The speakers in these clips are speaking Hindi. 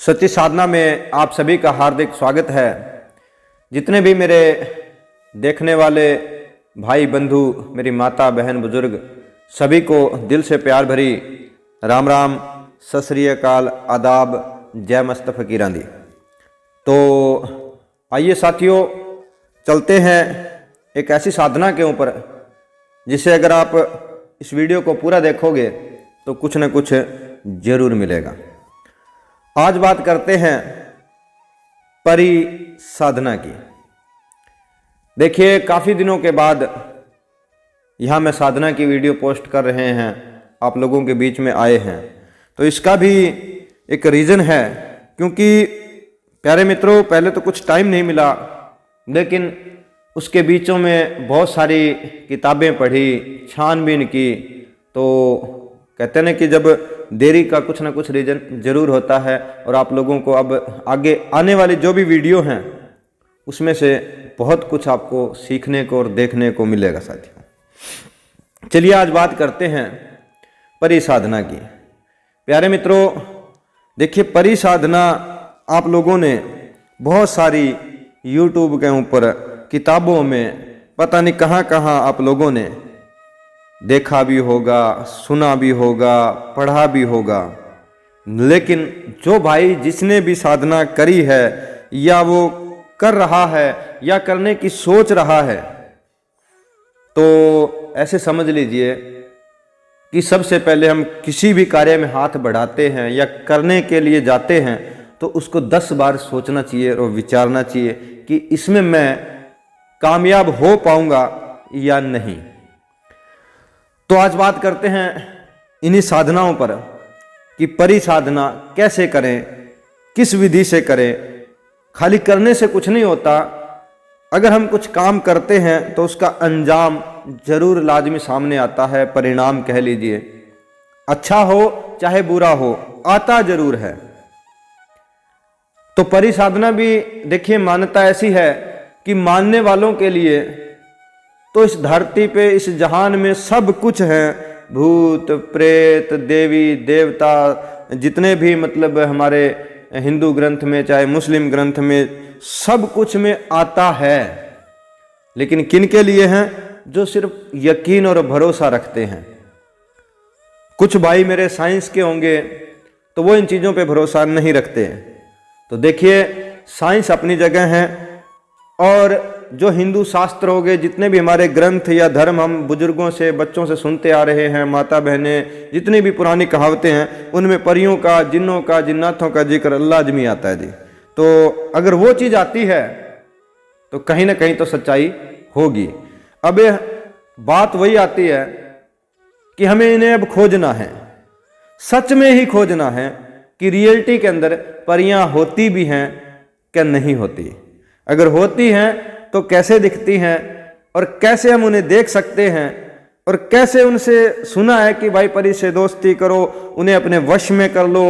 सच्ची साधना में आप सभी का हार्दिक स्वागत है। जितने भी मेरे देखने वाले भाई बंधु, मेरी माता बहन बुजुर्ग, सभी को दिल से प्यार भरी राम राम, सत श्री अकाल, आदाब, जय मस्त फकीरां दी। तो आइए साथियों, चलते हैं एक ऐसी साधना के ऊपर जिसे अगर आप इस वीडियो को पूरा देखोगे तो कुछ न कुछ जरूर मिलेगा। आज बात करते हैं परि साधना की। देखिए, काफ़ी दिनों के बाद यहाँ मैं साधना की वीडियो पोस्ट कर रहे हैं, आप लोगों के बीच में आए हैं। तो इसका भी एक रीज़न है, क्योंकि प्यारे मित्रों, पहले तो कुछ टाइम नहीं मिला, लेकिन उसके बीचों में बहुत सारी किताबें पढ़ी, छानबीन की। तो कहते हैं कि जब देरी का कुछ ना कुछ रीज़न जरूर होता है, और आप लोगों को अब आगे आने वाली जो भी वीडियो हैं उसमें से बहुत कुछ आपको सीखने को और देखने को मिलेगा साथियों। चलिए आज बात करते हैं परि साधना की। प्यारे मित्रों, देखिए, परि साधना आप लोगों ने बहुत सारी YouTube के ऊपर, किताबों में, पता नहीं कहाँ कहाँ आप लोगों ने देखा भी होगा, सुना भी होगा, पढ़ा भी होगा। लेकिन जो भाई जिसने भी साधना करी है या वो कर रहा है या करने की सोच रहा है, तो ऐसे समझ लीजिए कि सबसे पहले हम किसी भी कार्य में हाथ बढ़ाते हैं या करने के लिए जाते हैं तो उसको 10 बार सोचना चाहिए और विचारना चाहिए कि इसमें मैं कामयाब हो पाऊंगा या नहीं। तो आज बात करते हैं इन्हीं साधनाओं पर कि परि साधना कैसे करें, किस विधि से करें। खाली करने से कुछ नहीं होता, अगर हम कुछ काम करते हैं तो उसका अंजाम जरूर लाजमी सामने आता है, परिणाम कह लीजिए, अच्छा हो चाहे बुरा हो, आता जरूर है। तो परि साधना भी देखिए, मान्यता ऐसी है कि मानने वालों के लिए तो इस धरती पे, इस जहान में सब कुछ है। भूत प्रेत, देवी देवता, जितने भी मतलब हमारे हिंदू ग्रंथ में चाहे मुस्लिम ग्रंथ में, सब कुछ में आता है। लेकिन किन के लिए हैं? जो सिर्फ यकीन और भरोसा रखते हैं। कुछ भाई मेरे साइंस के होंगे तो वो इन चीज़ों पे भरोसा नहीं रखते हैं। तो देखिए, साइंस अपनी जगह है, और जो हिंदू शास्त्र हो गए, जितने भी हमारे ग्रंथ या धर्म हम बुजुर्गों से, बच्चों से सुनते आ रहे हैं, माता बहनें, जितनी भी पुरानी कहावतें हैं, उनमें परियों का, जिन्नों का, जिन्नाथों का जिक्र लाजमी आता है जी। तो अगर वो चीज़ आती है तो कहीं ना कहीं तो सच्चाई होगी। अब बात वही आती है कि हमें इन्हें अब खोजना है, सच में ही खोजना है कि रियलिटी के अंदर परियां होती भी हैं क्या नहीं होती। अगर होती हैं तो कैसे दिखती हैं, और कैसे हम उन्हें देख सकते हैं, और कैसे उनसे सुना है कि भाई परि से दोस्ती करो, उन्हें अपने वश में कर लो,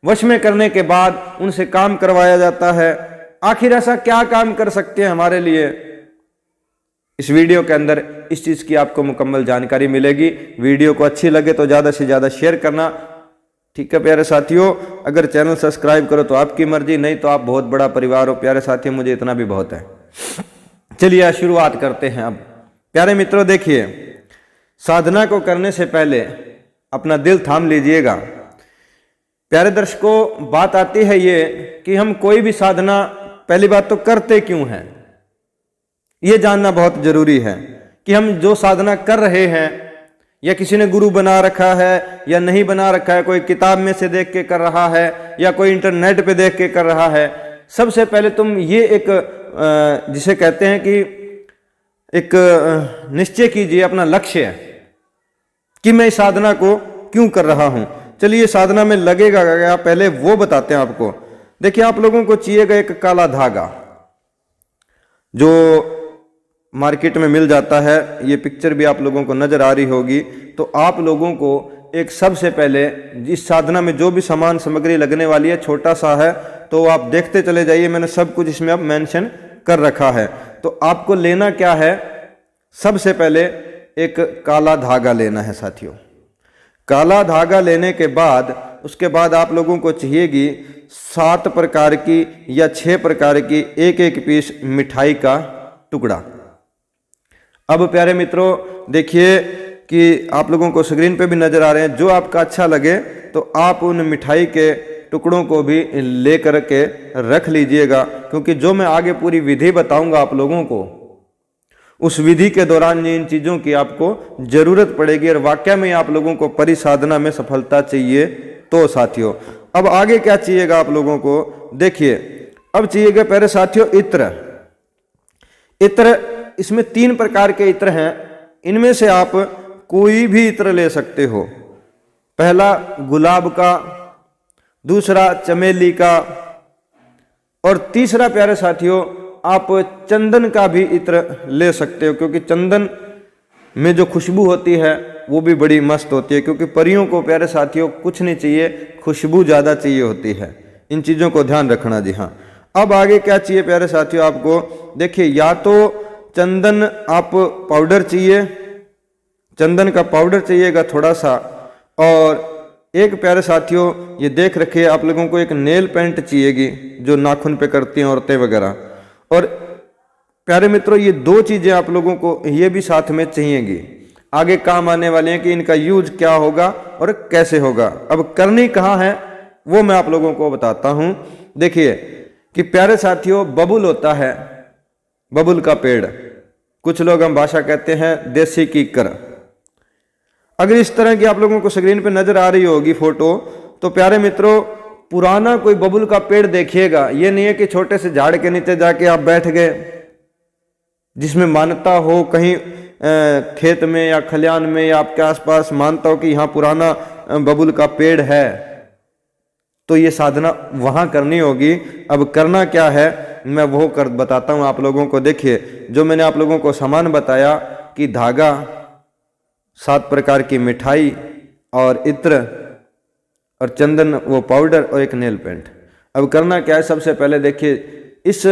वश में करने के बाद उनसे काम करवाया जाता है। आखिर ऐसा क्या काम कर सकते हैं हमारे लिए? इस वीडियो के अंदर इस चीज़ की आपको मुकम्मल जानकारी मिलेगी। वीडियो को अच्छी लगे तो ज़्यादा से ज़्यादा शेयर करना, ठीक है प्यारे साथियों। अगर चैनल सब्सक्राइब करो तो आपकी मर्जी, नहीं तो आप बहुत बड़ा परिवार हो प्यारे साथियों, मुझे इतना भी बहुत है। चलिए शुरुआत करते हैं। अब प्यारे मित्रों, देखिए, साधना को करने से पहले अपना दिल थाम लीजिएगा। प्यारे दर्शकों, बात आती है ये कि हम कोई भी साधना पहली बात तो करते क्यों हैं, ये जानना बहुत जरूरी है कि हम जो साधना कर रहे हैं, या किसी ने गुरु बना रखा है या नहीं बना रखा है, कोई किताब में से देख के कर रहा है या कोई इंटरनेट पे देख के कर रहा है। सबसे पहले तुम ये एक जिसे कहते हैं कि एक निश्चय कीजिए, अपना लक्ष्य कि मैं इस साधना को क्यों कर रहा हूं। चलिए, साधना में लगेगा क्या, पहले वो बताते हैं आपको। देखिए, आप लोगों को चाहिएगा एक काला धागा, जो मार्केट में मिल जाता है। ये पिक्चर भी आप लोगों को नजर आ रही होगी। तो आप लोगों को एक सबसे पहले इस साधना में जो भी सामान सामग्री लगने वाली है, छोटा सा है, तो आप देखते चले जाइए, मैंने सब कुछ इसमें अब मेंशन कर रखा है। तो आपको लेना क्या है? सबसे पहले एक काला धागा लेना है साथियों। काला धागा लेने के बाद उसके बाद आप लोगों को चाहिएगी 7 प्रकार की या 6 प्रकार की एक एक पीस मिठाई का टुकड़ा। अब प्यारे मित्रों देखिए कि आप लोगों को स्क्रीन पे भी नजर आ रहे हैं, जो आपका अच्छा लगे तो आप उन मिठाई के टुकड़ों को भी लेकर के रख लीजिएगा, क्योंकि जो मैं आगे पूरी विधि बताऊंगा आप लोगों को, उस विधि के दौरान इन चीज़ों की आपको जरूरत पड़ेगी और वाकई में आप लोगों को परिसाधना में सफलता चाहिए। तो साथियों अब आगे क्या चाहिएगा आप लोगों को, देखिए अब चाहिएगा प्यारे साथियों इत्र। इत्र इसमें 3 प्रकार के इत्र हैं, इनमें से आप कोई भी इत्र ले सकते हो। पहला गुलाब का, दूसरा चमेली का, और तीसरा प्यारे साथियों आप चंदन का भी इत्र ले सकते हो, क्योंकि चंदन में जो खुशबू होती है वो भी बड़ी मस्त होती है, क्योंकि परियों को प्यारे साथियों कुछ नहीं चाहिए, खुशबू ज़्यादा चाहिए होती है। इन चीज़ों को ध्यान रखना जी हाँ। अब आगे क्या चाहिए प्यारे साथियों आपको, देखिए या तो चंदन आप पाउडर चाहिए, चंदन का पाउडर चाहिएगा थोड़ा सा, और एक प्यारे साथियों ये देख रखिए आप लोगों को एक नेल पेंट चाहिएगी जो नाखून पे करती हैं औरतें वगैरह। और प्यारे मित्रों ये 2 चीज़ें आप लोगों को ये भी साथ में चाहिएगी, आगे काम आने वाले हैं कि इनका यूज क्या होगा और कैसे होगा। अब करनी कहाँ है वो मैं आप लोगों को बताता हूँ। देखिए कि प्यारे साथियों बबुल होता है, बबुल का पेड़, कुछ लोग हम भाषा कहते हैं देसी कीकर। अगर इस तरह की आप लोगों को स्क्रीन पे नजर आ रही होगी फोटो, तो प्यारे मित्रों पुराना कोई बबुल का पेड़ देखिएगा, ये नहीं है कि छोटे से झाड़ के नीचे जाके आप बैठ गए, जिसमें मान्यता हो कहीं खेत में या खलियान में या आपके आसपास मानता हो कि यहाँ पुराना बबुल का पेड़ है, तो ये साधना वहाँ करनी होगी। अब करना क्या है मैं वो कर बताता हूँ आप लोगों को। देखिए जो मैंने आप लोगों को सामान बताया कि धागा, 7 प्रकार की मिठाई और इत्र और चंदन वो पाउडर और एक नेल पेंट। अब करना क्या है, सबसे पहले देखिए इस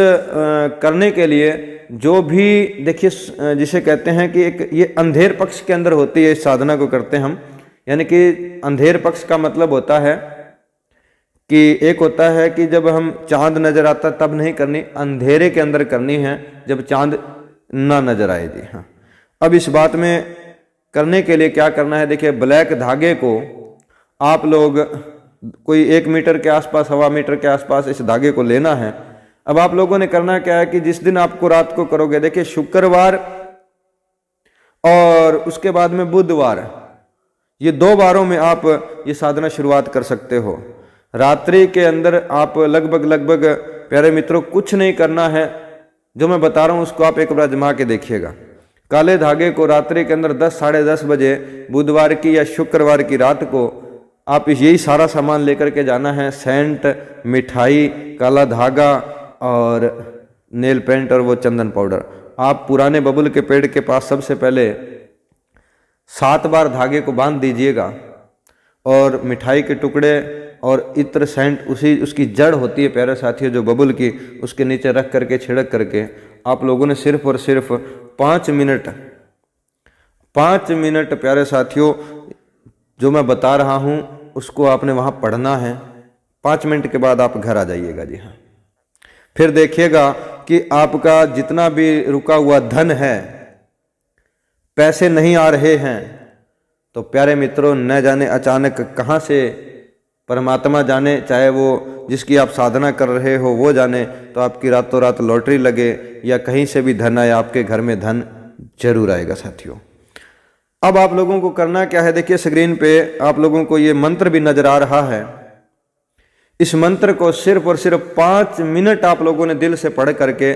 करने के लिए जो भी देखिए जिसे कहते हैं कि एक ये अंधेर पक्ष के अंदर होती है, इस साधना को करते हैं हम, यानी कि अंधेर पक्ष का मतलब होता है कि एक होता है कि जब हम चांद नजर आता तब नहीं करनी, अंधेरे के अंदर करनी है जब चांद ना नजर आए जी हाँ। अब इस बात में करने के लिए क्या करना है, देखिए ब्लैक धागे को आप लोग कोई 1 मीटर के आसपास, 1.25 मीटर के आसपास इस धागे को लेना है। अब आप लोगों ने करना क्या है कि जिस दिन आपको रात को करोगे, देखिए शुक्रवार और उसके बाद में बुधवार, ये 2 बारों में आप ये साधना शुरुआत कर सकते हो। रात्रि के अंदर आप लगभग प्यारे मित्रों कुछ नहीं करना है, जो मैं बता रहा हूँ उसको आप एक बार आजमा के देखिएगा। काले धागे को रात्रि के अंदर 10 साढ़े 10 बजे बुधवार की या शुक्रवार की रात को आप यही सारा सामान लेकर के जाना है, सेंट, मिठाई, काला धागा और नेल पेंट और वो चंदन पाउडर। आप पुराने बबुल के पेड़ के पास सबसे पहले 7 बार धागे को बांध दीजिएगा और मिठाई के टुकड़े और इत्र, सेंट, उसकी जड़ होती है प्यारे साथियों जो बबुल की, उसके नीचे रख करके छिड़क करके आप लोगों ने सिर्फ और सिर्फ 5 मिनट प्यारे साथियों जो मैं बता रहा हूँ उसको आपने वहाँ पढ़ना है। 5 मिनट के बाद आप घर आ जाइएगा जी हाँ। फिर देखिएगा कि आपका जितना भी रुका हुआ धन है, पैसे नहीं आ रहे हैं, तो प्यारे मित्रों न जाने अचानक कहाँ से परमात्मा जाने, चाहे वो जिसकी आप साधना कर रहे हो वो जाने, तो आपकी रातों रात लॉटरी लगे या कहीं से भी धन आए, आपके घर में धन जरूर आएगा साथियों। अब आप लोगों को करना क्या है, देखिए स्क्रीन पे आप लोगों को ये मंत्र भी नजर आ रहा है। इस मंत्र को सिर्फ और सिर्फ 5 मिनट आप लोगों ने दिल से पढ़ करके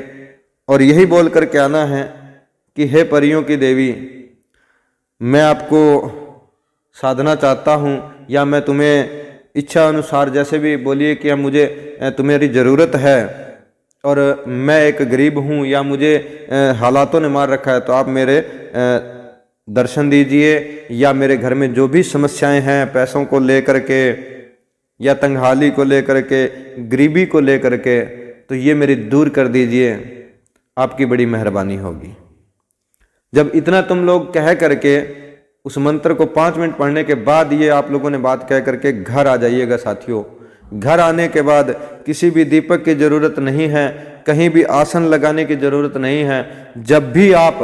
और यही बोल करके आना है कि हे परियों की देवी, मैं आपको साधना चाहता हूँ, या मैं तुम्हें इच्छा अनुसार जैसे भी बोलिए कि मुझे तुम्हारी ज़रूरत है और मैं एक गरीब हूँ या मुझे हालातों ने मार रखा है, तो आप मेरे दर्शन दीजिए, या मेरे घर में जो भी समस्याएं हैं पैसों को लेकर के या तंगहाली को लेकर के, गरीबी को लेकर के, तो ये मेरी दूर कर दीजिए, आपकी बड़ी मेहरबानी होगी। जब इतना तुम लोग कह करके उस मंत्र को 5 मिनट पढ़ने के बाद ये आप लोगों ने बात कह करके घर आ जाइएगा साथियों। घर आने के बाद किसी भी दीपक की ज़रूरत नहीं है, कहीं भी आसन लगाने की ज़रूरत नहीं है। जब भी आप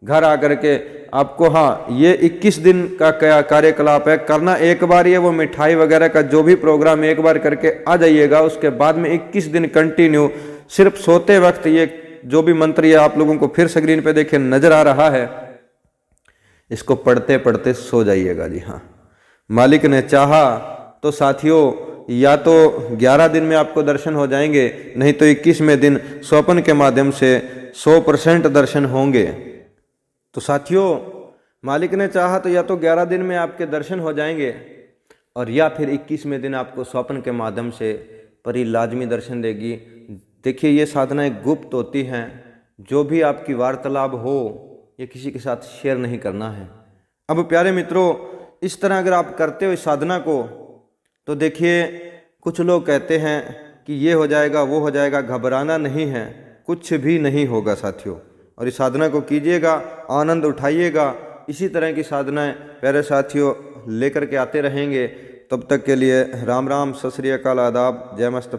घर आकर के आपको, हाँ, ये 21 दिन का क्या कार्यकलाप है, करना एक बार ये वो मिठाई वगैरह का जो भी प्रोग्राम एक बार करके आ जाइएगा। उसके बाद में 21 दिन कंटिन्यू सिर्फ सोते वक्त ये जो भी मंत्र ये आप लोगों को फिर स्क्रीन पे देखे नजर आ रहा है, इसको पढ़ते पढ़ते सो जाइएगा। जी हाँ, मालिक ने चाहा तो साथियों या तो 11 दिन में आपको दर्शन हो जाएंगे, नहीं तो 21वें दिन स्वप्न के माध्यम से 100% दर्शन होंगे। तो साथियों, मालिक ने चाहा तो या तो 11 दिन में आपके दर्शन हो जाएंगे, और या फिर 21वें दिन आपको स्वप्न के माध्यम से परी लाजमी दर्शन देगी। देखिए, ये साधनाएं गुप्त होती हैं, जो भी आपकी वार्तालाप हो ये किसी के साथ शेयर नहीं करना है। अब प्यारे मित्रों, इस तरह अगर आप करते हो इस साधना को, तो देखिए कुछ लोग कहते हैं कि ये हो जाएगा वो हो जाएगा, घबराना नहीं है, कुछ भी नहीं होगा साथियों। और इस साधना को कीजिएगा, आनंद उठाइएगा। इसी तरह की साधनाएं प्यारे साथियों लेकर के आते रहेंगे। तब तक के लिए राम राम, सत श्री अकाल, आदाब, जय मस्त।